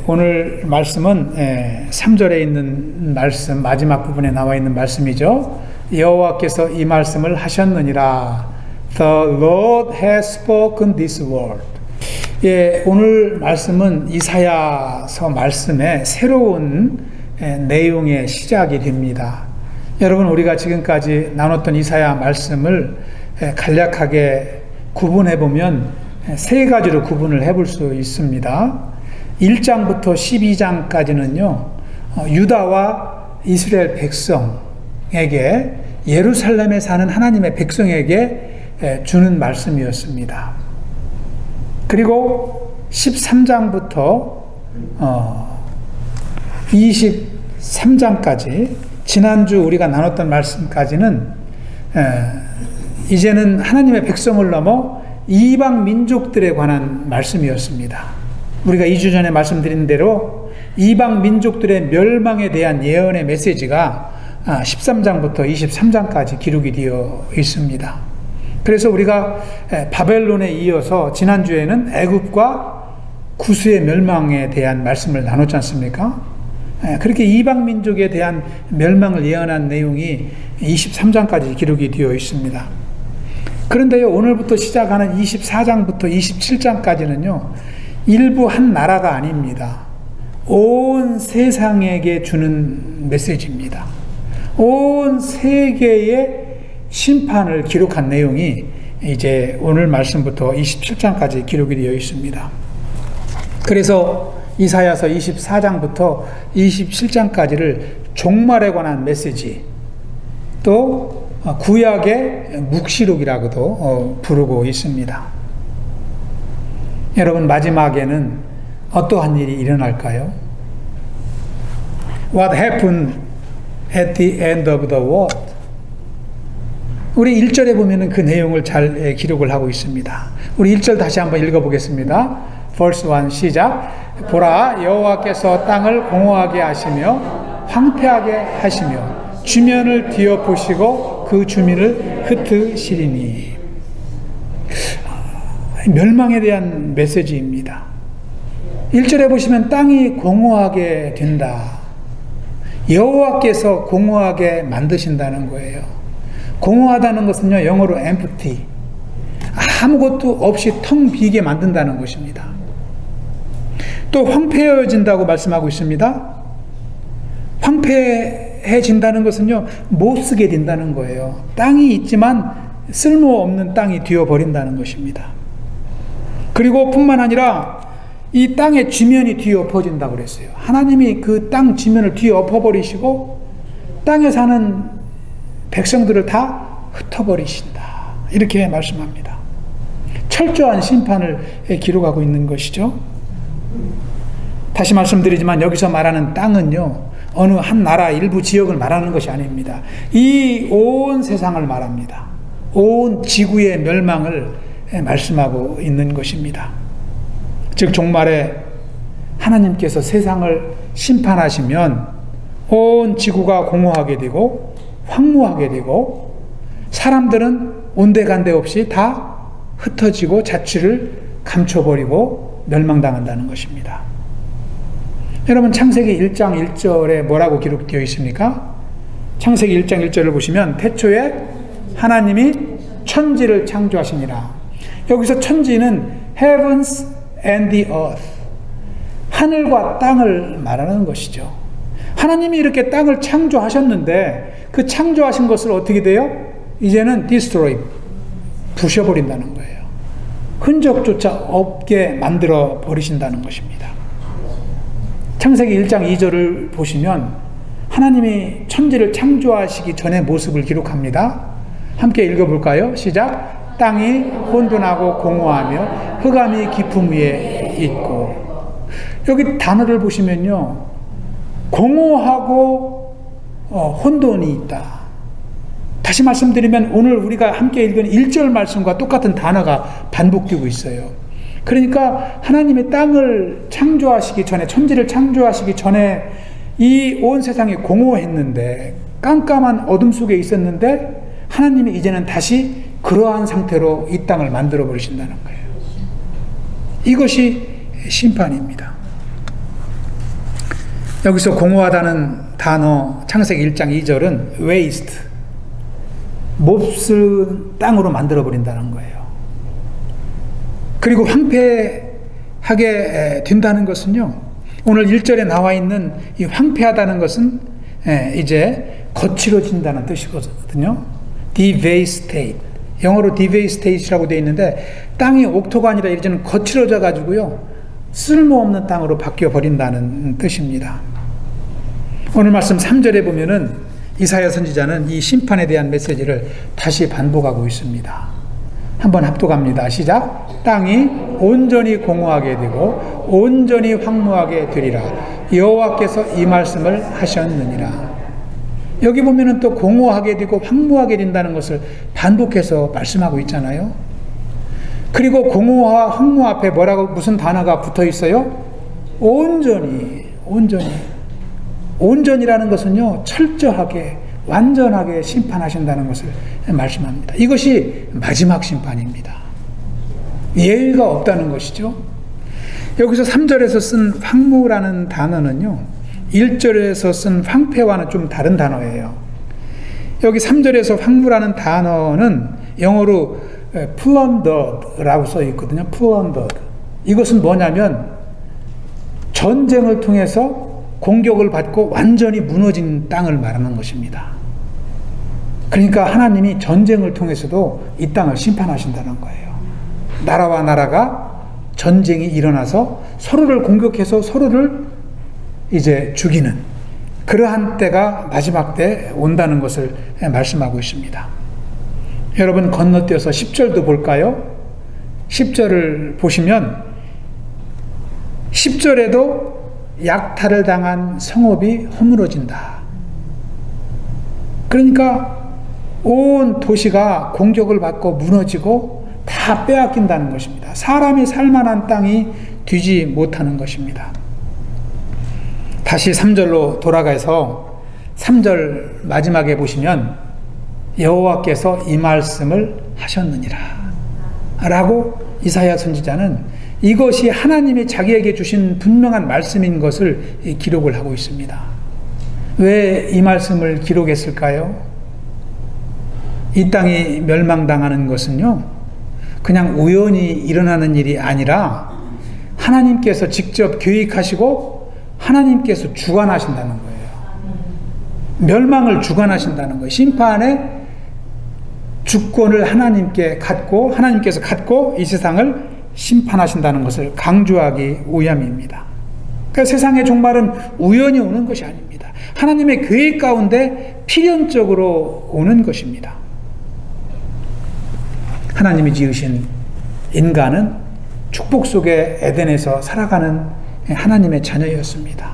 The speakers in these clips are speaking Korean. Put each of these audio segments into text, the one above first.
오늘 말씀은 3절에 있는 말씀, 마지막 부분에 나와 있는 말씀이죠. 여호와께서 이 말씀을 하셨느니라. The Lord has spoken this word. 오늘 말씀은 이사야서 말씀의 새로운 내용의 시작이 됩니다. 여러분, 우리가 지금까지 나눴던 이사야 말씀을 간략하게 구분해 보면 세 가지로 구분을 해볼 수 있습니다. 1장부터 12장까지는요, 유다와 이스라엘 백성에게, 예루살렘에 사는 하나님의 백성에게 주는 말씀이었습니다. 그리고 13장부터 23장까지, 지난주 우리가 나눴던 말씀까지는 이제는 하나님의 백성을 넘어 이방 민족들에 관한 말씀이었습니다. 우리가 2주 전에 말씀드린 대로 이방 민족들의 멸망에 대한 예언의 메시지가 13장부터 23장까지 기록이 되어 있습니다. 그래서 우리가 바벨론에 이어서 지난주에는 애굽과 구스의 멸망에 대한 말씀을 나눴지 않습니까? 그렇게 이방 민족에 대한 멸망을 예언한 내용이 23장까지 기록이 되어 있습니다. 그런데요, 오늘부터 시작하는 24장부터 27장까지는요, 일부 한 나라가 아닙니다. 온 세상에게 주는 메시지입니다. 온 세계의 심판을 기록한 내용이 이제 오늘 말씀부터 27장까지 기록이 되어 있습니다. 그래서 이사야서 24장부터 27장까지를 종말에 관한 메시지, 또 구약의 묵시록이라고도 부르고 있습니다. 여러분, 마지막에는 어떠한 일이 일어날까요? What happened at the end of the world? 우리 1절에 보면은 그 내용을 잘 기록을 하고 있습니다. 우리 1절 다시 한번 읽어보겠습니다. Verse 1 시작. 보라, 여호와께서 땅을 공허하게 하시며 황폐하게 하시며 주면을 뒤엎으시고 그 주민을 흩으시리니. 멸망에 대한 메시지입니다. 1절에 보시면 땅이 공허하게 된다. 여호와께서 공허하게 만드신다는 거예요. 공허하다는 것은요, 영어로 empty, 아무것도 없이 텅 비게 만든다는 것입니다. 또 황폐해진다고 말씀하고 있습니다. 황폐해진다는 것은요, 못 쓰게 된다는 거예요. 땅이 있지만 쓸모없는 땅이 되어버린다는 것입니다. 그리고 뿐만 아니라 이 땅의 지면이 뒤엎어진다고 그랬어요. 하나님이 그 땅 지면을 뒤엎어버리시고 땅에 사는 백성들을 다 흩어버리신다, 이렇게 말씀합니다. 철저한 심판을 기록하고 있는 것이죠. 다시 말씀드리지만 여기서 말하는 땅은요, 어느 한 나라 일부 지역을 말하는 것이 아닙니다. 이 온 세상을 말합니다. 온 지구의 멸망을 말씀하고 있는 것입니다. 즉, 종말에 하나님께서 세상을 심판하시면 온 지구가 공허하게 되고 황무하게 되고 사람들은 온데간데 없이 다 흩어지고 자취를 감춰버리고 멸망당한다는 것입니다. 여러분, 창세기 1장 1절에 뭐라고 기록되어 있습니까? 창세기 1장 1절을 보시면 태초에 하나님이 천지를 창조하시니라. 여기서 천지는 heavens and the earth, 하늘과 땅을 말하는 것이죠. 하나님이 이렇게 땅을 창조하셨는데 그 창조하신 것을 어떻게 돼요? 이제는 destroy, 부셔버린다는 거예요. 흔적조차 없게 만들어 버리신다는 것입니다. 창세기 1장 2절을 보시면 하나님이 천지를 창조하시기 전의 모습을 기록합니다. 함께 읽어볼까요? 시작. 땅이 혼돈하고 공허하며 흑암이 깊음 위에 있고. 여기 단어를 보시면요, 공허하고 혼돈이 있다. 다시 말씀드리면 오늘 우리가 함께 읽은 1절 말씀과 똑같은 단어가 반복되고 있어요. 그러니까 하나님의 땅을 창조하시기 전에, 천지를 창조하시기 전에 이 온 세상이 공허했는데, 깜깜한 어둠 속에 있었는데 하나님이 이제는 다시 그러한 상태로 이 땅을 만들어 버리신다는 거예요. 이것이 심판입니다. 여기서 공허하다는 단어 창세기 1장 2절은 waste, 몹쓸 땅으로 만들어버린다는 거예요. 그리고 황폐하게 된다는 것은요, 오늘 1절에 나와 있는 이 황폐하다는 것은 이제 거칠어진다는 뜻이거든요. devastate, 영어로 devastate이라고 되어 있는데 땅이 옥토가 아니라 이제는 거칠어져 가지고요 쓸모없는 땅으로 바뀌어 버린다는 뜻입니다. 오늘 말씀 3절에 보면은 이사야 선지자는 이 심판에 대한 메시지를 다시 반복하고 있습니다. 한번 합독합니다. 시작. 땅이 온전히 공허하게 되고 온전히 황무하게 되리라. 여호와께서 이 말씀을 하셨느니라. 여기 보면은 또 공허하게 되고 황무하게 된다는 것을 반복해서 말씀하고 있잖아요. 그리고 공허와 황무 앞에 뭐라고, 무슨 단어가 붙어 있어요? 온전히. 온전이라는 것은요, 철저하게, 완전하게 심판하신다는 것을 말씀합니다. 이것이 마지막 심판입니다. 예외가 없다는 것이죠. 여기서 3절에서 쓴 황무라는 단어는요, 1절에서 쓴 황폐와는 좀 다른 단어예요. 여기 3절에서 황무라는 단어는 영어로 plundered라고 써 있거든요. plundered. 이것은 뭐냐면 전쟁을 통해서 공격을 받고 완전히 무너진 땅을 말하는 것입니다. 그러니까 하나님이 전쟁을 통해서도 이 땅을 심판하신다는 거예요. 나라와 나라가 전쟁이 일어나서 서로를 공격해서 서로를 이제 죽이는 그러한 때가 마지막 때 온다는 것을 말씀하고 있습니다. 여러분 건너뛰어서 10절도 볼까요? 10절을 보시면 10절에도 약탈을 당한 성읍이 허물어진다. 그러니까 온 도시가 공격을 받고 무너지고 다 빼앗긴다는 것입니다. 사람이 살만한 땅이 되지 못하는 것입니다. 다시 3절로 돌아가서 3절 마지막에 보시면 여호와께서 이 말씀을 하셨느니라 라고 이사야 선지자는 이것이 하나님이 자기에게 주신 분명한 말씀인 것을 기록을 하고 있습니다. 왜 이 말씀을 기록했을까요? 이 땅이 멸망당하는 것은요, 그냥 우연히 일어나는 일이 아니라 하나님께서 직접 계획하시고 하나님께서 주관하신다는 거예요. 멸망을 주관하신다는 거예요. 심판의 주권을 하나님께서 갖고 이 세상을 심판하신다는 것을 강조하기 위함입니다. 그러니까 세상의 종말은 우연히 오는 것이 아닙니다. 하나님의 계획 가운데 필연적으로 오는 것입니다. 하나님이 지으신 인간은 축복 속에 에덴에서 살아가는 하나님의 자녀였습니다.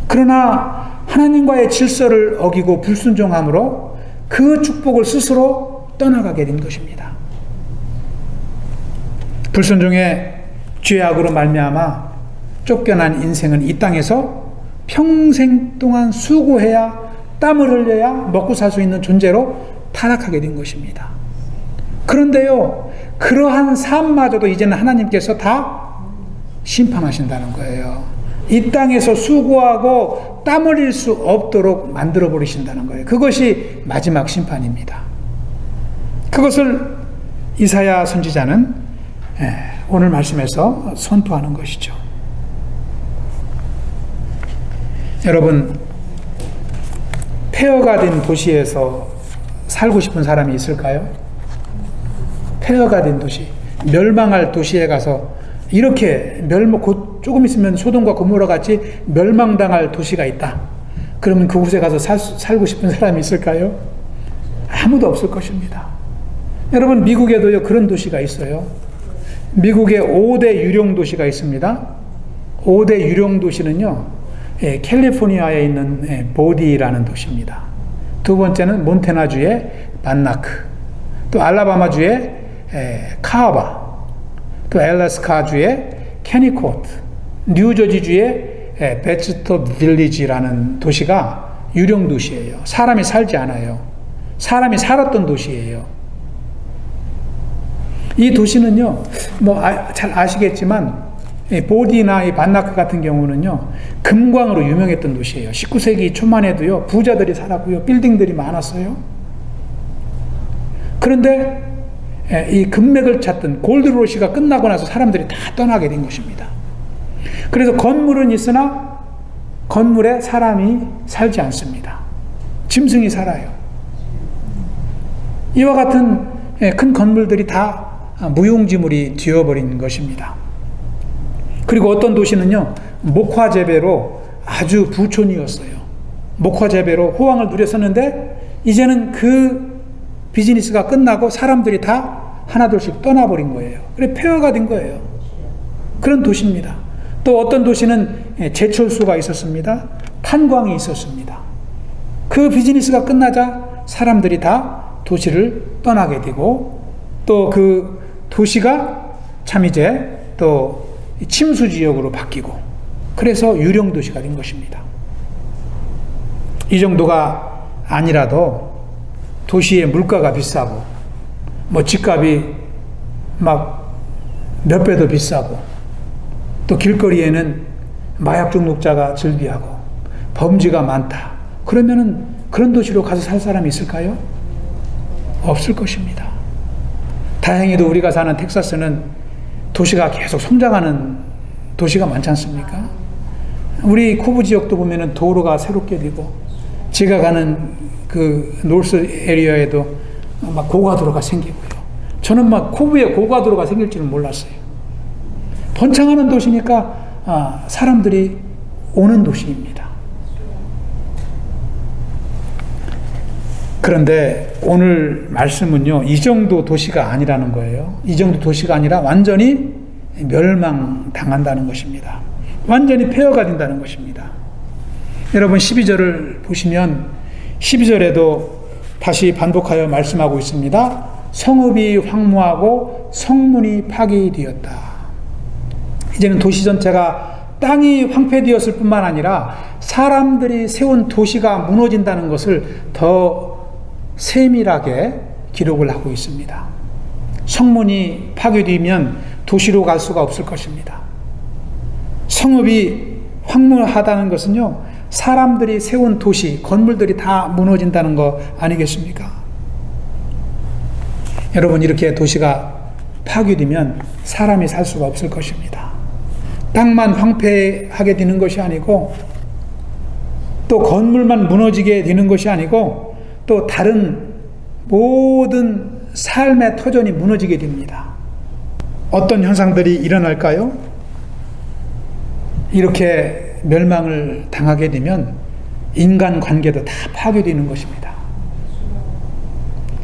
그러나 하나님과의 질서를 어기고 불순종함으로 그 축복을 스스로 떠나가게 된 것입니다. 불순종의 죄악으로 말미암아 쫓겨난 인생은 이 땅에서 평생 동안 수고해야 땀을 흘려야 먹고 살 수 있는 존재로 타락하게 된 것입니다. 그런데요, 그러한 삶마저도 이제는 하나님께서 다 심판하신다는 거예요. 이 땅에서 수고하고 땀 흘릴 수 없도록 만들어 버리신다는 거예요. 그것이 마지막 심판입니다. 그것을 이사야 선지자는 오늘 말씀에서 선포하는 것이죠. 여러분, 폐허가 된 도시에서 살고 싶은 사람이 있을까요? 폐허가 된 도시, 멸망할 도시에 가서 이렇게 곧 조금 있으면 소돔과 고모라 같이 멸망당할 도시가 있다. 그러면 그곳에 가서 살고 싶은 사람이 있을까요? 아무도 없을 것입니다. 여러분, 미국에도요 그런 도시가 있어요. 미국에 5대 유령 도시가 있습니다. 5대 유령 도시는요, 캘리포니아에 있는 보디라는 도시입니다. 두 번째는 몬태나주의 반나크, 또 알라바마주의 카바, 또 엘래스카주의 캐니코트, 뉴저지주의 베츠터 빌리지라는 도시가 유령 도시예요. 사람이 살지 않아요. 사람이 살았던 도시예요. 이 도시는요, 잘 아시겠지만 보디나 이 반나크 같은 경우는요, 금광으로 유명했던 도시예요. 19세기 초만 해도요, 부자들이 살았고요, 빌딩들이 많았어요. 그런데 이 금맥을 찾던 골드러시가 끝나고 나서 사람들이 다 떠나게 된 것입니다. 그래서 건물은 있으나 건물에 사람이 살지 않습니다. 짐승이 살아요. 이와 같은 큰 건물들이 다 무용지물이 되어버린 것입니다. 그리고 어떤 도시는요, 목화재배로 아주 부촌이었어요. 목화재배로 호황을 누렸었는데 이제는 그 비즈니스가 끝나고 사람들이 다 하나둘씩 떠나버린 거예요. 그래 폐허가 된 거예요. 그런 도시입니다. 또 어떤 도시는 제철소가 있었습니다. 탄광이 있었습니다. 그 비즈니스가 끝나자 사람들이 다 도시를 떠나게 되고, 또 그 도시가 참 이제 또 침수지역으로 바뀌고, 그래서 유령도시가 된 것입니다. 이 정도가 아니라도 도시의 물가가 비싸고, 뭐 집값이 막 몇 배 더 비싸고, 또 길거리에는 마약 중독자가 즐비하고 범죄가 많다. 그러면은 그런 도시로 가서 살 사람이 있을까요? 없을 것입니다. 다행히도 우리가 사는 텍사스는 도시가 계속 성장하는 도시가 많지 않습니까? 우리 코브 지역도 보면은 도로가 새롭게 되고, 제가 가는 그 노스 에리어에도 막 고가도로가 생기고요. 저는 막 코브에 고가도로가 생길 줄은 몰랐어요. 번창하는 도시니까 사람들이 오는 도시입니다. 그런데 오늘 말씀은요, 이 정도 도시가 아니라는 거예요. 이 정도 도시가 아니라 완전히 멸망당한다는 것입니다. 완전히 폐허가 된다는 것입니다. 여러분 12절을 보시면 12절에도 다시 반복하여 말씀하고 있습니다. 성읍이 황무하고 성문이 파괴되었다. 이제는 도시 전체가 땅이 황폐되었을 뿐만 아니라 사람들이 세운 도시가 무너진다는 것을 더 세밀하게 기록을 하고 있습니다. 성문이 파괴되면 도시로 갈 수가 없을 것입니다. 성읍이 황무하다는 것은요, 사람들이 세운 도시, 건물들이 다 무너진다는 거 아니겠습니까? 여러분, 이렇게 도시가 파괴되면 사람이 살 수가 없을 것입니다. 땅만 황폐하게 되는 것이 아니고, 또 건물만 무너지게 되는 것이 아니고, 또 다른 모든 삶의 터전이 무너지게 됩니다. 어떤 현상들이 일어날까요? 이렇게 멸망을 당하게 되면 인간관계도 다 파괴되는 것입니다.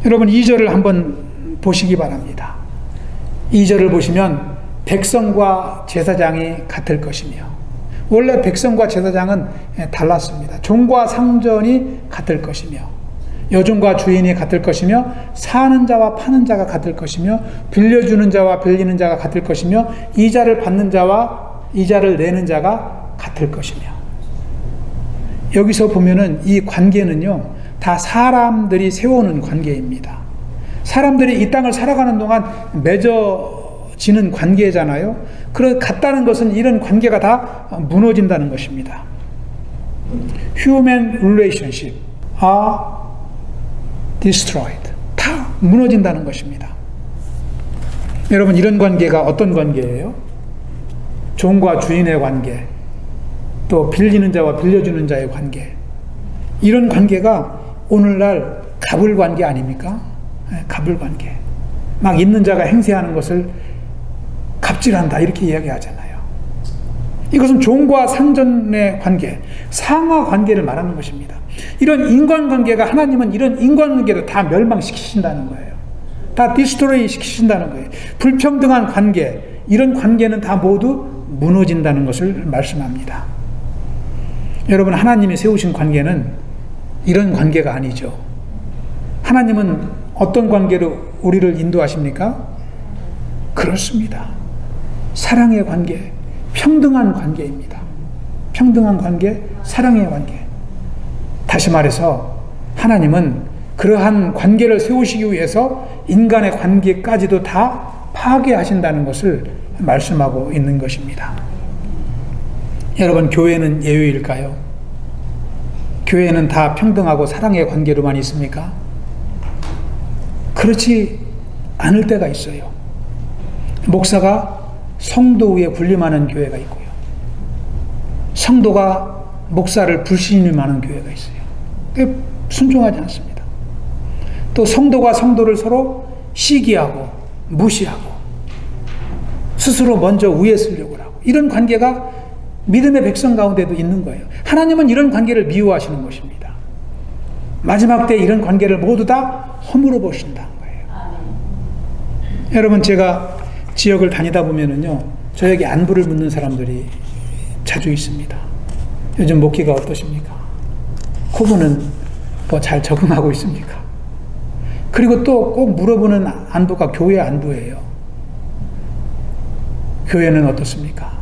여러분 2절을 한번 보시기 바랍니다. 2절을 보시면 백성과 제사장이 같을 것이며, 원래 백성과 제사장은 달랐습니다. 종과 상전이 같을 것이며, 여종과 주인이 같을 것이며, 사는 자와 파는 자가 같을 것이며, 빌려주는 자와 빌리는 자가 같을 것이며, 이자를 받는 자와 이자를 내는 자가 같을 것이며. 여기서 보면은 이 관계는요, 다 사람들이 세우는 관계입니다. 사람들이 이 땅을 살아가는 동안 맺어지는 관계잖아요. 같다는 것은 이런 관계가 다 무너진다는 것입니다. Human relationship are destroyed. 다 무너진다는 것입니다. 여러분, 이런 관계가 어떤 관계예요? 종과 주인의 관계, 또 빌리는 자와 빌려주는 자의 관계. 이런 관계가 오늘날 갑을 관계 아닙니까? 갑을 관계. 막 있는 자가 행세하는 것을 갑질한다, 이렇게 이야기하잖아요. 이것은 종과 상전의 관계, 상하 관계를 말하는 것입니다. 이런 인간관계가, 하나님은 이런 인간관계도 다 멸망시키신다는 거예요. 다 디스트로이 시키신다는 거예요. 불평등한 관계, 이런 관계는 다 모두 무너진다는 것을 말씀합니다. 여러분, 하나님이 세우신 관계는 이런 관계가 아니죠. 하나님은 어떤 관계로 우리를 인도하십니까? 그렇습니다. 사랑의 관계, 평등한 관계입니다. 평등한 관계, 사랑의 관계. 다시 말해서 하나님은 그러한 관계를 세우시기 위해서 인간의 관계까지도 다 파괴하신다는 것을 말씀하고 있는 것입니다. 여러분, 교회는 예외일까요? 교회는 다 평등하고 사랑의 관계로만 있습니까? 그렇지 않을 때가 있어요. 목사가 성도 위에 군림하는 교회가 있고요. 성도가 목사를 불신임하는 교회가 있어요. 그게 순종하지 않습니다. 또 성도가 성도를 서로 시기하고 무시하고 스스로 먼저 위에 쓰려고 하고, 이런 관계가 믿음의 백성 가운데도 있는 거예요. 하나님은 이런 관계를 미워하시는 것입니다. 마지막 때 이런 관계를 모두 다 허물어 보신다는 거예요. 여러분, 제가 지역을 다니다 보면은요, 저에게 안부를 묻는 사람들이 자주 있습니다. 요즘 목기가 어떠십니까? 그분은 뭐 잘 적응하고 있습니까? 그리고 또 꼭 물어보는 안부가 교회 안부예요. 교회는 어떻습니까?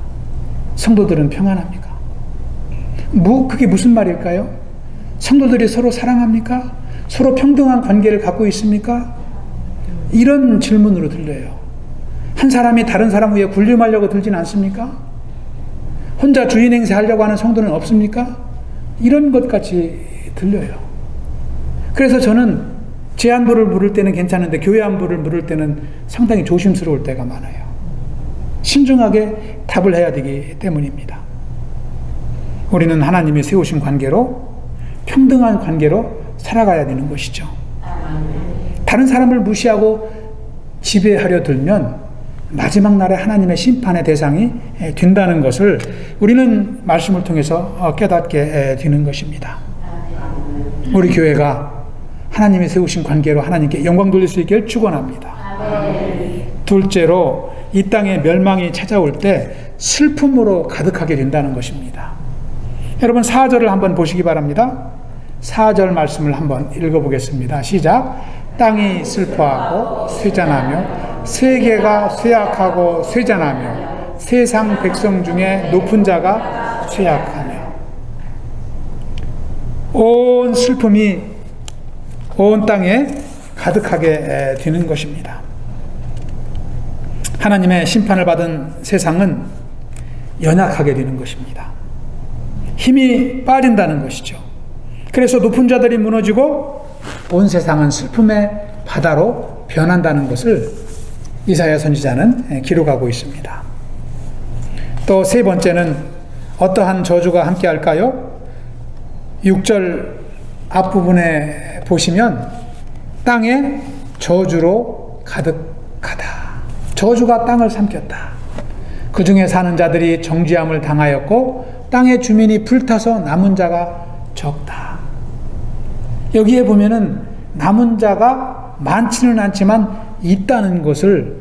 성도들은 평안합니까? 그게 무슨 말일까요? 성도들이 서로 사랑합니까? 서로 평등한 관계를 갖고 있습니까? 이런 질문으로 들려요. 한 사람이 다른 사람 위에 군림하려고 들진 않습니까? 혼자 주인 행세하려고 하는 성도는 없습니까? 이런 것 같이 들려요. 그래서 저는 제 안부를 물을 때는 괜찮은데 교회 안부를 물을 때는 상당히 조심스러울 때가 많아요. 신중하게 답을 해야 되기 때문입니다. 우리는 하나님이 세우신 관계로, 평등한 관계로 살아가야 되는 것이죠. 다른 사람을 무시하고 지배하려 들면 마지막 날에 하나님의 심판의 대상이 된다는 것을 우리는 말씀을 통해서 깨닫게 되는 것입니다. 우리 교회가 하나님이 세우신 관계로 하나님께 영광 돌릴 수 있기를 축원합니다. 둘째로, 이 땅에 멸망이 찾아올 때 슬픔으로 가득하게 된다는 것입니다. 여러분, 4절을 한번 보시기 바랍니다. 4절 말씀을 한번 읽어보겠습니다. 시작. 땅이 슬퍼하고 쇠잔하며 세계가 쇠약하고 쇠잔하며 세상 백성 중에 높은 자가 쇠약하며. 온 슬픔이 온 땅에 가득하게 되는 것입니다. 하나님의 심판을 받은 세상은 연약하게 되는 것입니다. 힘이 빠진다는 것이죠. 그래서 높은 자들이 무너지고 온 세상은 슬픔의 바다로 변한다는 것을 이사야 선지자는 기록하고 있습니다. 또 세 번째는 어떠한 저주가 함께 할까요? 6절 앞부분에 보시면 땅에 저주로 가득하다. 저주가 땅을 삼켰다. 그 중에 사는 자들이 정죄함을 당하였고 땅의 주민이 불타서 남은 자가 적다. 여기에 보면은 남은 자가 많지는 않지만 있다는 것을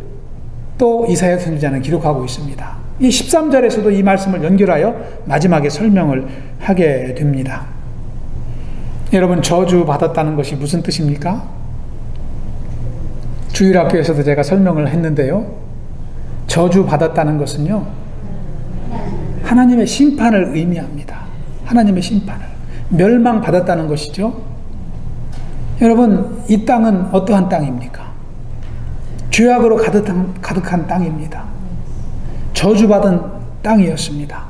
또 이사야 선지자는 기록하고 있습니다. 이 13절에서도 이 말씀을 연결하여 마지막에 설명을 하게 됩니다. 여러분, 저주 받았다는 것이 무슨 뜻입니까? 주일학교에서도 제가 설명을 했는데요. 저주 받았다는 것은요, 하나님의 심판을 의미합니다. 하나님의 심판을. 멸망받았다는 것이죠. 여러분, 이 땅은 어떠한 땅입니까? 죄악으로 가득한 땅입니다. 저주받은 땅이었습니다.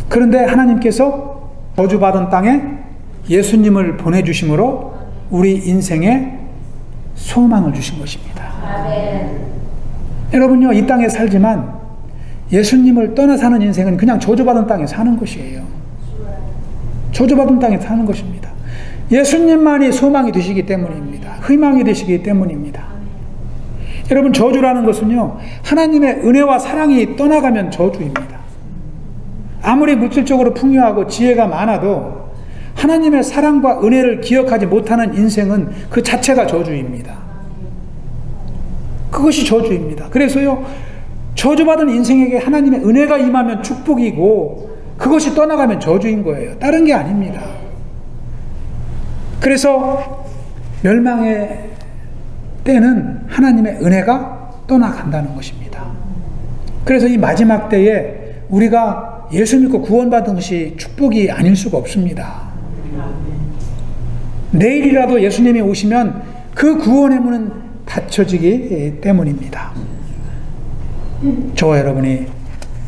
그런데 하나님께서 저주받은 땅에 예수님을 보내주심으로 우리 인생에 소망을 주신 것입니다. 여러분요, 이 땅에 살지만 예수님을 떠나 사는 인생은 그냥 저주받은 땅에 사는 것이에요. 저주받은 땅에 사는 것입니다. 예수님만이 소망이 되시기 때문입니다. 희망이 되시기 때문입니다. 여러분, 저주라는 것은요, 하나님의 은혜와 사랑이 떠나가면 저주입니다. 아무리 물질적으로 풍요하고 지혜가 많아도 하나님의 사랑과 은혜를 기억하지 못하는 인생은 그 자체가 저주입니다. 그것이 저주입니다. 그래서요, 저주받은 인생에게 하나님의 은혜가 임하면 축복이고 그것이 떠나가면 저주인 거예요. 다른 게 아닙니다. 그래서 멸망의 때는 하나님의 은혜가 떠나간다는 것입니다. 그래서 이 마지막 때에 우리가 예수 믿고 구원받은 것이 축복이 아닐 수가 없습니다. 내일이라도 예수님이 오시면 그 구원의 문은 갖춰지기 때문입니다. 저와 여러분이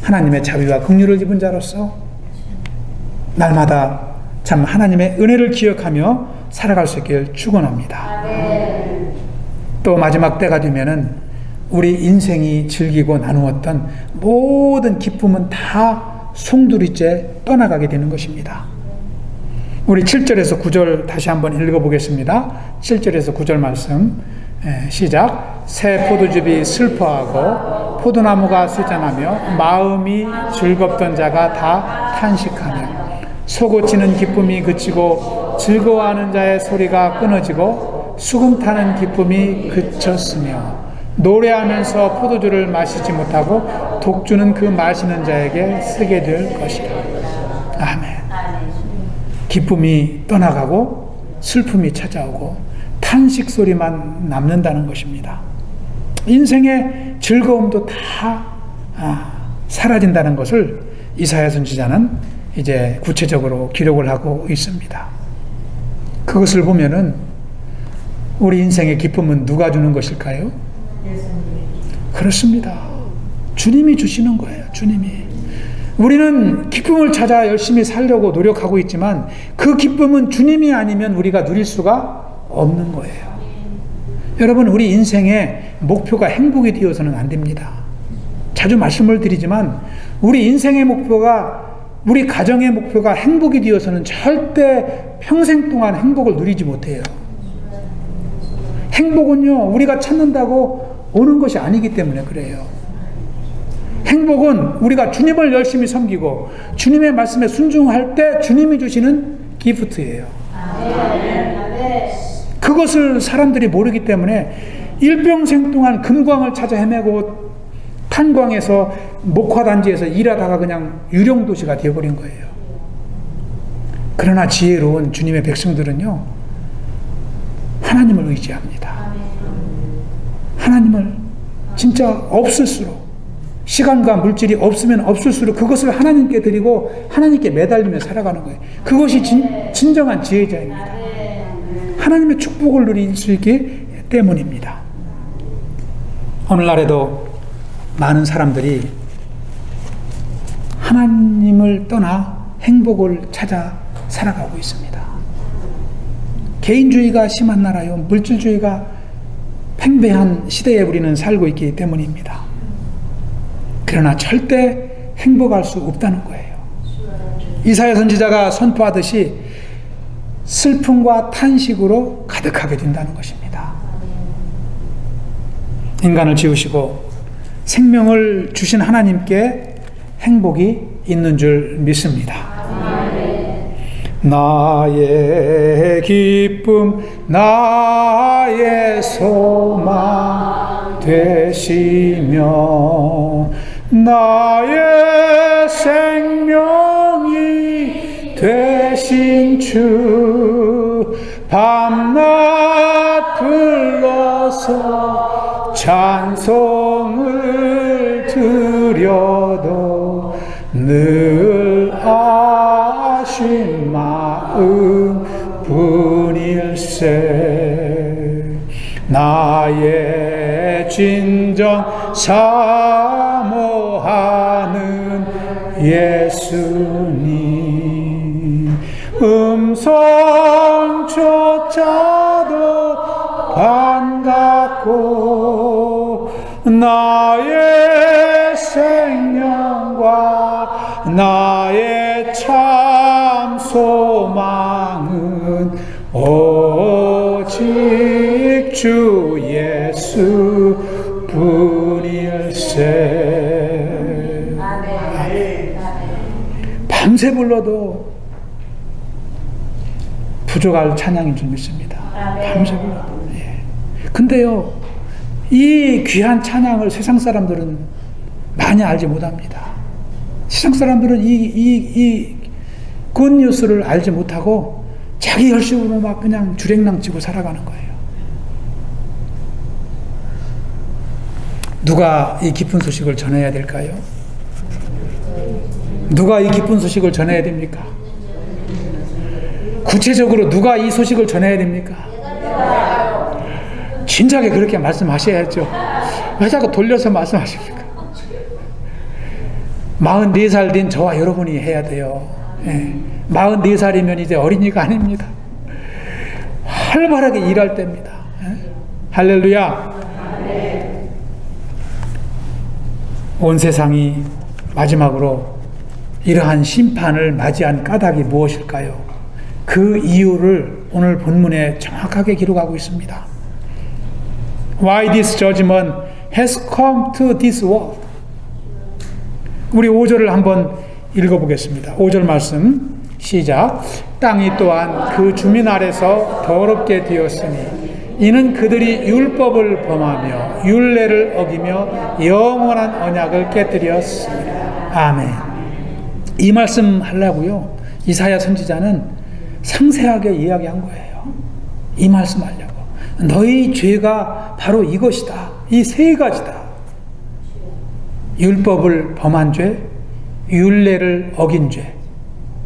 하나님의 자비와 긍휼을 입은 자로서 날마다 참 하나님의 은혜를 기억하며 살아갈 수 있길 축원합니다. 또 마지막 때가 되면은 우리 인생이 즐기고 나누었던 모든 기쁨은 다 송두리째 떠나가게 되는 것입니다. 우리 7절에서 9절 다시 한번 읽어보겠습니다. 7절에서 9절 말씀 시작. 새 포도즙이 슬퍼하고 포도나무가 쇠잔하며 마음이 즐겁던 자가 다 탄식하며 솟구치는 기쁨이 그치고 즐거워하는 자의 소리가 끊어지고 수금 타는 기쁨이 그쳤으며 노래하면서 포도주를 마시지 못하고 독주는 그 마시는 자에게 쓰게 될 것이다. 아멘. 기쁨이 떠나가고 슬픔이 찾아오고 탄식 소리만 남는다는 것입니다. 인생의 즐거움도 다 사라진다는 것을 이사야 선지자는 이제 구체적으로 기록을 하고 있습니다. 그것을 보면은 우리 인생의 기쁨은 누가 주는 것일까요? 그렇습니다. 주님이 주시는 거예요. 주님이. 우리는 기쁨을 찾아 열심히 살려고 노력하고 있지만 그 기쁨은 주님이 아니면 우리가 누릴 수가 없는 거예요. 여러분, 우리 인생의 목표가 행복이 되어서는 안 됩니다. 자주 말씀을 드리지만 우리 인생의 목표가, 우리 가정의 목표가 행복이 되어서는 절대 평생 동안 행복을 누리지 못해요. 행복은요, 우리가 찾는다고 오는 것이 아니기 때문에 그래요. 행복은 우리가 주님을 열심히 섬기고 주님의 말씀에 순종할 때 주님이 주시는 기프트예요. 그것을 사람들이 모르기 때문에 일평생 동안 금광을 찾아 헤매고 탄광에서 목화단지에서 일하다가 그냥 유령도시가 되어버린 거예요. 그러나 지혜로운 주님의 백성들은요, 하나님을 의지합니다. 하나님을 진짜 없을수록, 시간과 물질이 없으면 없을수록 그것을 하나님께 드리고 하나님께 매달리며 살아가는 거예요. 그것이 진정한 지혜자입니다. 하나님의 축복을 누릴 수 있기 때문입니다. 오늘날에도 많은 사람들이 하나님을 떠나 행복을 찾아 살아가고 있습니다. 개인주의가 심한 나라요, 물질주의가 팽배한 시대에 우리는 살고 있기 때문입니다. 그러나 절대 행복할 수 없다는 거예요. 이사야 선지자가 선포하듯이 슬픔과 탄식으로 가득하게 된다는 것입니다. 인간을 지으시고 생명을 주신 하나님께 행복이 있는 줄 믿습니다. 나의 기쁨, 나의 소망 되시며 나의 생명이 되신 주, 밤낮 불러서 찬송을 드려도 늘 아쉬운 마음 뿐일세. 나의 진정 사모하는 예수님, 음성조차도 반갑고 나의 생명과 나의 참 소망은 오직 주 예수 뿐일세. 밤새 불러도 부족할 찬양인 줄 믿습니다. 밤새 불러도. 근데요, 이 귀한 찬양을 세상 사람들은 많이 알지 못합니다. 세상 사람들은 이 굿뉴스를 알지 못하고 자기 열심으로 막 그냥 주랭랑치고 살아가는 거예요. 누가 이 기쁜 소식을 전해야 될까요? 누가 이 기쁜 소식을 전해야 됩니까? 구체적으로 누가 이 소식을 전해야 됩니까? 진작에 그렇게 말씀하셔야죠. 왜 자꾸 돌려서 말씀하십니까? 44살 된 저와 여러분이 해야 돼요. 44살이면 이제 어린이가 아닙니다. 활발하게 일할 때입니다. 할렐루야. 온 세상이 마지막으로 이러한 심판을 맞이한 까닭이 무엇일까요? 그 이유를 오늘 본문에 정확하게 기록하고 있습니다. Why this judgment has come to this world? 우리 5절을 한번 읽어보겠습니다. 5절 말씀 시작. 땅이 또한 그 주민 아래서 더럽게 되었으니 이는 그들이 율법을 범하며 율례를 어기며 영원한 언약을 깨뜨렸습니다. 아멘. 이 말씀 하려고요. 이사야 선지자는 상세하게 이야기한 거예요. 이 말씀 하려고. 너희 죄가 바로 이것이다. 이 세 가지다. 율법을 범한 죄, 율례를 어긴 죄,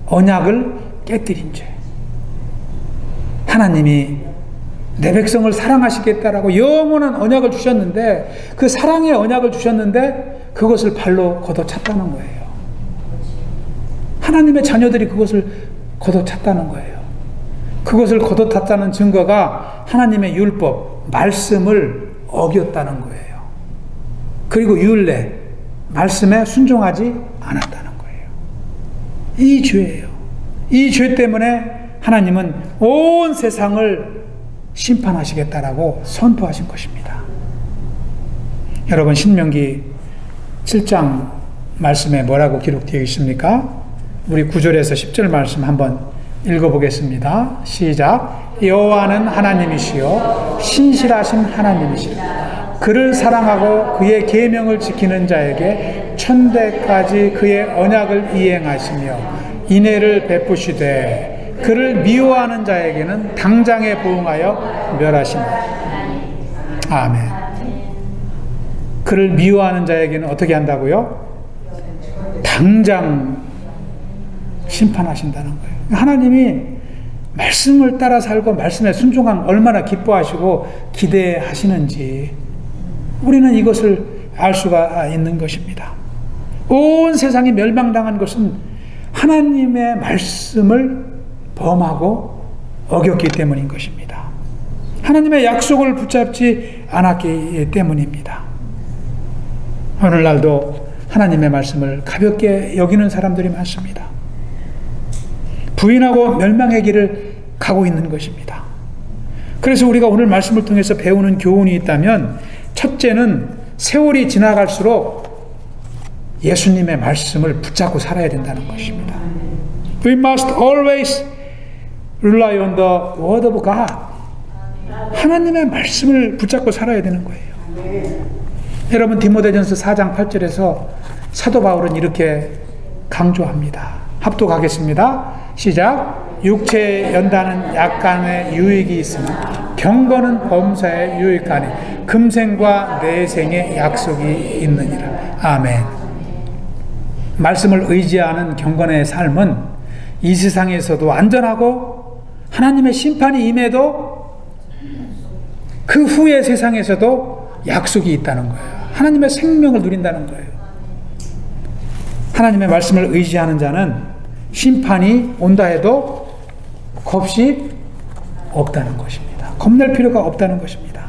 언약을 깨뜨린 죄. 하나님이 내 백성을 사랑하시겠다라고 영원한 언약을 주셨는데, 그 사랑의 언약을 주셨는데 그것을 발로 걷어찼다는 거예요. 하나님의 자녀들이 그것을 걷어찼다는 거예요. 그것을 걷어찼다는 증거가 하나님의 율법, 말씀을 어겼다는 거예요. 그리고 율례, 말씀에 순종하지 않았다는 거예요. 이 죄예요. 이 죄 때문에 하나님은 온 세상을 심판하시겠다라고 선포하신 것입니다. 여러분, 신명기 7장 말씀에 뭐라고 기록되어 있습니까? 우리 9절에서 10절 말씀 한번 읽어보겠습니다. 시작. 여호와는 하나님이시요 신실하신 하나님이시라. 그를 사랑하고 그의 계명을 지키는 자에게 천대까지 그의 언약을 이행하시며 인애를 베푸시되 그를 미워하는 자에게는 당장에 부응하여 멸하시니라. 아멘. 그를 미워하는 자에게는 어떻게 한다고요? 당장 심판하신다는 거예요. 하나님이 말씀을 따라 살고 말씀에 순종한 얼마나 기뻐하시고 기대하시는지 우리는 이것을 알 수가 있는 것입니다. 온 세상이 멸망당한 것은 하나님의 말씀을 범하고 어겼기 때문인 것입니다. 하나님의 약속을 붙잡지 않았기 때문입니다. 오늘날도 하나님의 말씀을 가볍게 여기는 사람들이 많습니다. 부인하고 멸망의 길을 가고 있는 것입니다. 그래서 우리가 오늘 말씀을 통해서 배우는 교훈이 있다면, 첫째는 세월이 지나갈수록 예수님의 말씀을 붙잡고 살아야 된다는 것입니다. We must always rely on the word of God. 하나님의 말씀을 붙잡고 살아야 되는 거예요. 여러분, 디모데전서 4장 8절에서 사도 바울은 이렇게 강조합니다. 합독하겠습니다. 시작. 육체의 연단은 약간의 유익이 있으나 경건은 범사에 유익하니 금생과 내생의 약속이 있느니라. 아멘. 말씀을 의지하는 경건의 삶은 이 세상에서도 안전하고 하나님의 심판이 임해도 그 후의 세상에서도 약속이 있다는 거예요. 하나님의 생명을 누린다는 거예요. 하나님의 말씀을 의지하는 자는 심판이 온다 해도 겁이 없다는 것입니다. 겁낼 필요가 없다는 것입니다.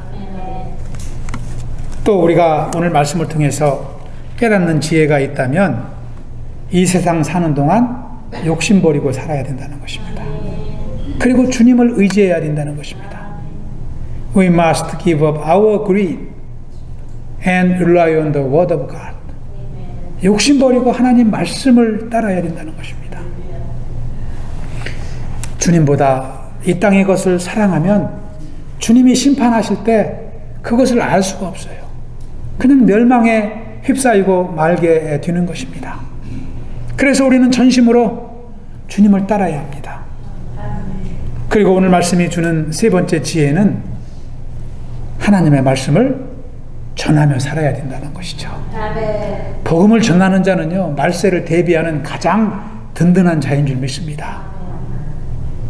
또 우리가 오늘 말씀을 통해서 깨닫는 지혜가 있다면, 이 세상 사는 동안 욕심 버리고 살아야 된다는 것입니다. 그리고 주님을 의지해야 된다는 것입니다. We must give up our greed and rely on the word of God. 욕심 버리고 하나님 말씀을 따라야 된다는 것입니다. 주님보다 이 땅의 것을 사랑하면 주님이 심판하실 때 그것을 알 수가 없어요. 그냥 멸망에 휩싸이고 말게 되는 것입니다. 그래서 우리는 전심으로 주님을 따라야 합니다. 그리고 오늘 말씀이 주는 세 번째 지혜는 하나님의 말씀을 전하며 살아야 된다는 것이죠. 복음을 전하는 자는요, 말세를 대비하는 가장 든든한 자인 줄 믿습니다.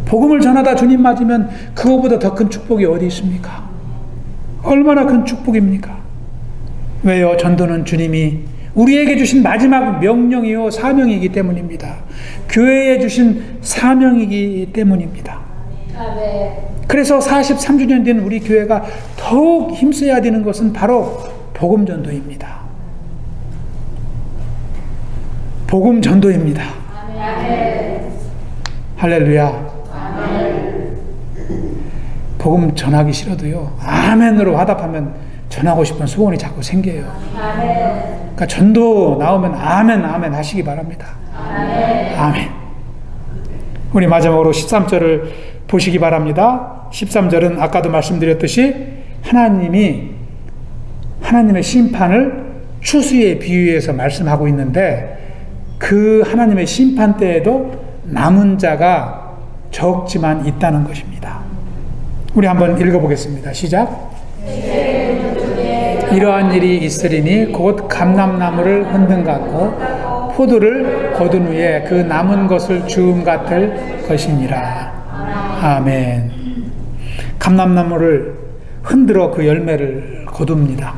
복음을 전하다 주님 맞으면 그거보다 더 큰 축복이 어디 있습니까? 얼마나 큰 축복입니까? 왜요? 전도는 주님이 우리에게 주신 마지막 명령이요 사명이기 때문입니다. 교회에 주신 사명이기 때문입니다. 그래서 43주년 된 우리 교회가 더욱 힘써야 되는 것은 바로 복음 전도입니다. 복음 전도입니다. 할렐루야. 복음 전하기 싫어도요, 아멘으로 화답하면 전하고 싶은 소원이 자꾸 생겨요. 그러니까 전도 나오면 아멘, 아멘 하시기 바랍니다. 아멘. 우리 마지막으로 13절을 보시기 바랍니다. 13절은 아까도 말씀드렸듯이 하나님의 심판을 추수에 비유해서 말씀하고 있는데, 그 하나님의 심판 때에도 남은 자가 적지만 있다는 것입니다. 우리 한번 읽어보겠습니다. 시작. 이러한 일이 있으리니 곧 감람나무를 흔든 같고 포도를 거둔 후에 그 남은 것을 주음 같을 것이니라. 아멘. 감람나무를 흔들어 그 열매를 거둡니다.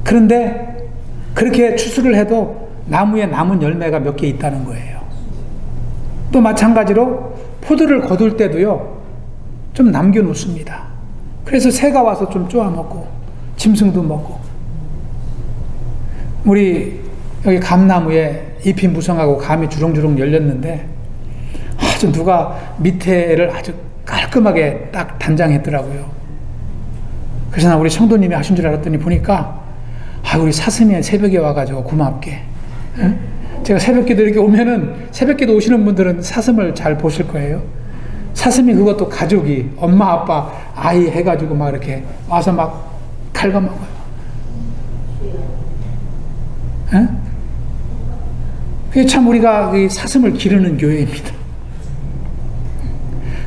그런데 그렇게 추수를 해도 나무에 남은 열매가 몇 개 있다는 거예요. 또 마찬가지로 포도를 거둘 때도요, 좀 남겨놓습니다. 그래서 새가 와서 좀 쪼아먹고 짐승도 먹고. 우리 여기 감나무에 잎이 무성하고 감이 주렁주렁 열렸는데 아주 누가 밑에를 아주 깔끔하게 딱 단장했더라고요. 그래서 나 우리 성도님이 하신 줄 알았더니 보니까 우리 사슴이 새벽에 와가지고 고맙게, 응? 제가 새벽기도 이렇게 오면은, 새벽기도 오시는 분들은 사슴을 잘 보실 거예요. 사슴이 그것도 가족이 엄마 아빠 아이 해가지고 막 이렇게 와서 막 갉아먹어요. 응? 그게 참 우리가 사슴을 기르는 교회입니다.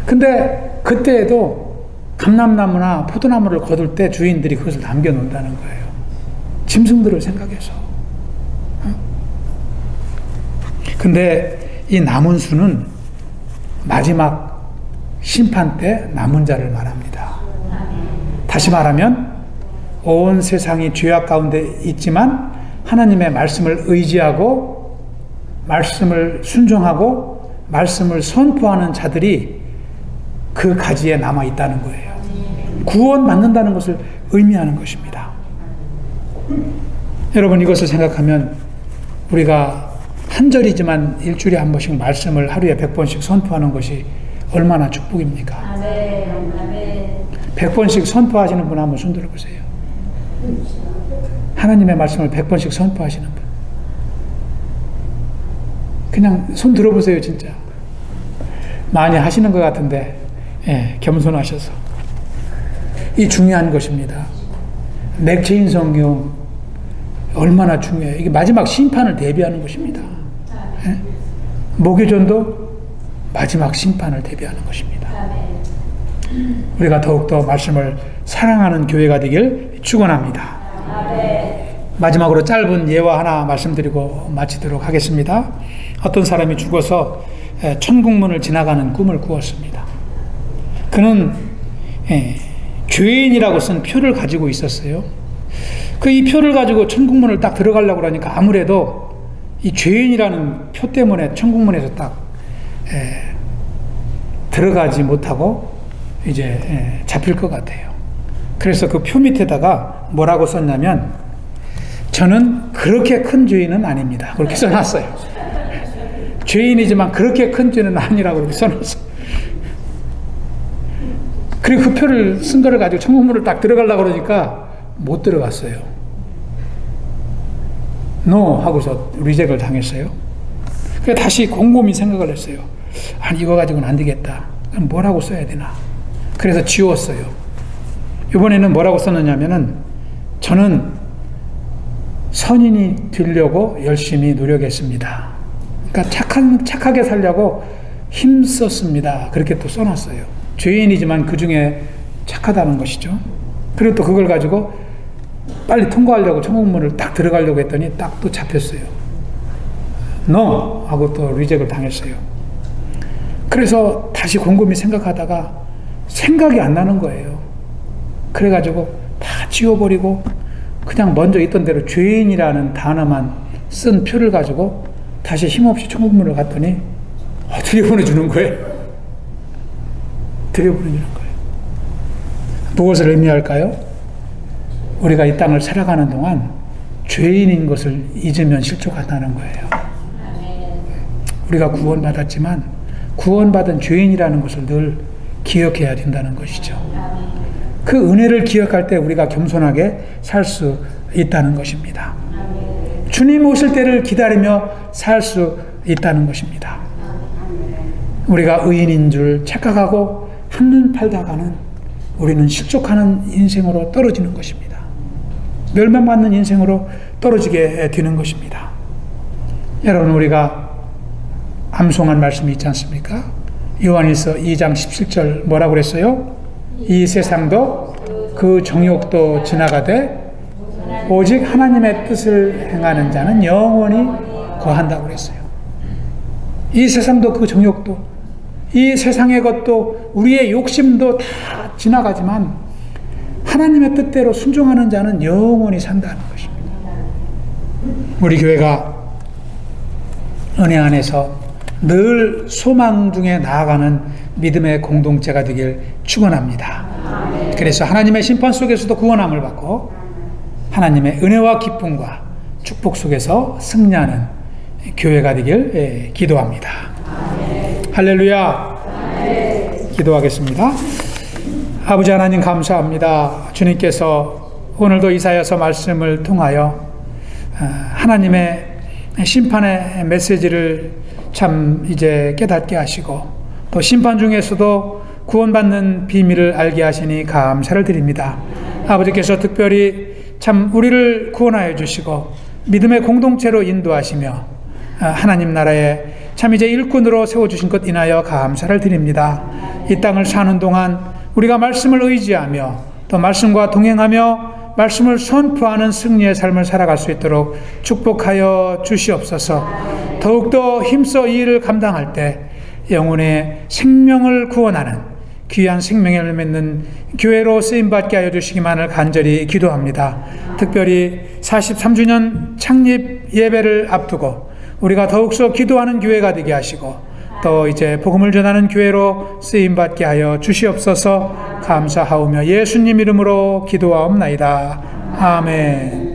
근데 그때에도 감람나무나 포도나무를 거둘 때 주인들이 그것을 남겨놓는다는 거예요. 짐승들을 생각해서. 근데 이 남은 수는 마지막 심판 때 남은 자를 말합니다. 다시 말하면 온 세상이 죄악 가운데 있지만 하나님의 말씀을 의지하고 말씀을 순종하고 말씀을 선포하는 자들이 그 가지에 남아 있다는 거예요. 구원받는다는 것을 의미하는 것입니다. 여러분, 이것을 생각하면 우리가 한 절이지만 일주일에 한 번씩 말씀을 하루에 100번씩 선포하는 것이 얼마나 축복입니까? 100번씩 선포하시는 분 한번 손 들어보세요. 하나님의 말씀을 100번씩 선포하시는 분. 그냥 손 들어보세요, 진짜. 많이 하시는 것 같은데, 겸손하셔서. 이 중요한 것입니다. 맥체인 성경 얼마나 중요해요. 이게 마지막 심판을 대비하는 것입니다. 모교전도 마지막 심판을 대비하는 것입니다. 우리가 더욱더 말씀을 사랑하는 교회가 되길 축원합니다. 마지막으로 짧은 예화 하나 말씀드리고 마치도록 하겠습니다. 어떤 사람이 죽어서 천국문을 지나가는 꿈을 꾸었습니다. 그는 죄인이라고 쓴 표를 가지고 있었어요. 이 표를 가지고 천국문을 딱 들어가려고 그러니까 아무래도 이 죄인이라는 표 때문에 천국문에서 딱 들어가지 못하고 이제 잡힐 것 같아요. 그래서 그 표 밑에다가 뭐라고 썼냐면, 저는 그렇게 큰 죄인은 아닙니다. 그렇게 써놨어요. 죄인이지만 그렇게 큰 죄는 아니라고 그렇게 써놨어요. 그리고 그 표를 쓴 거를 가지고 천국문을 딱 들어가려고 그러니까 못 들어갔어요. NO 하고서 리젝을 당했어요. 그래서 다시 곰곰이 생각을 했어요. 아니, 이거 가지고는 안 되겠다. 그럼 뭐라고 써야 되나? 그래서 지웠어요. 이번에는 뭐라고 썼느냐면은, 저는 선인이 되려고 열심히 노력했습니다. 그러니까 착하게 살려고 힘썼습니다. 그렇게 또 써놨어요. 죄인이지만 그 중에 착하다는 것이죠. 그리고 또 그걸 가지고 빨리 통과하려고 천국문을 딱 들어가려고 했더니 딱 또 잡혔어요. NO! 하고 또 리젝을 당했어요. 그래서 다시 곰곰이 생각하다가 생각이 안 나는 거예요. 그래가지고 지워버리고 그냥 먼저 있던 대로 죄인이라는 단어만 쓴 표를 가지고 다시 힘없이 천국문을 갔더니 들여보내주는 거예요. 들여보내주는 거예요. 무엇을 의미할까요? 우리가 이 땅을 살아가는 동안 죄인인 것을 잊으면 실족한다는 거예요. 우리가 구원받았지만 구원받은 죄인이라는 것을 늘 기억해야 된다는 것이죠. 그 은혜를 기억할 때 우리가 겸손하게 살 수 있다는 것입니다. 주님 오실 때를 기다리며 살 수 있다는 것입니다. 우리가 의인인 줄 착각하고 한눈 팔다가는 우리는 실족하는 인생으로 떨어지는 것입니다. 멸망받는 인생으로 떨어지게 되는 것입니다. 여러분, 우리가 암송한 말씀이 있지 않습니까? 요한일서 2장 17절 뭐라고 그랬어요? 이 세상도 그 정욕도 지나가되 오직 하나님의 뜻을 행하는 자는 영원히 거한다고 그랬어요. 이 세상도 그 정욕도, 이 세상의 것도, 우리의 욕심도 다 지나가지만 하나님의 뜻대로 순종하는 자는 영원히 산다는 것입니다. 우리 교회가 은혜 안에서 늘 소망 중에 나아가는 믿음의 공동체가 되길 축원합니다. 그래서 하나님의 심판 속에서도 구원함을 받고 하나님의 은혜와 기쁨과 축복 속에서 승리하는 교회가 되길 기도합니다. 할렐루야. 기도하겠습니다. 아버지 하나님 감사합니다. 주님께서 오늘도 이사야서 말씀을 통하여 하나님의 심판의 메시지를 참 이제 깨닫게 하시고 또 심판 중에서도 구원받는 비밀을 알게 하시니 감사를 드립니다. 아버지께서 특별히 참 우리를 구원하여 주시고 믿음의 공동체로 인도하시며 하나님 나라에 참 이제 일꾼으로 세워주신 것 인하여 감사를 드립니다. 이 땅을 사는 동안 우리가 말씀을 의지하며 또 말씀과 동행하며 말씀을 선포하는 승리의 삶을 살아갈 수 있도록 축복하여 주시옵소서. 더욱더 힘써 이 일을 감당할 때 영혼의 생명을 구원하는 귀한 생명을 맺는 교회로 쓰임받게 하여 주시기만을 간절히 기도합니다. 특별히 43주년 창립 예배를 앞두고 우리가 더욱서 기도하는 교회가 되게 하시고 또 이제 복음을 전하는 교회로 쓰임받게 하여 주시옵소서. 감사하오며 예수님 이름으로 기도하옵나이다. 아멘.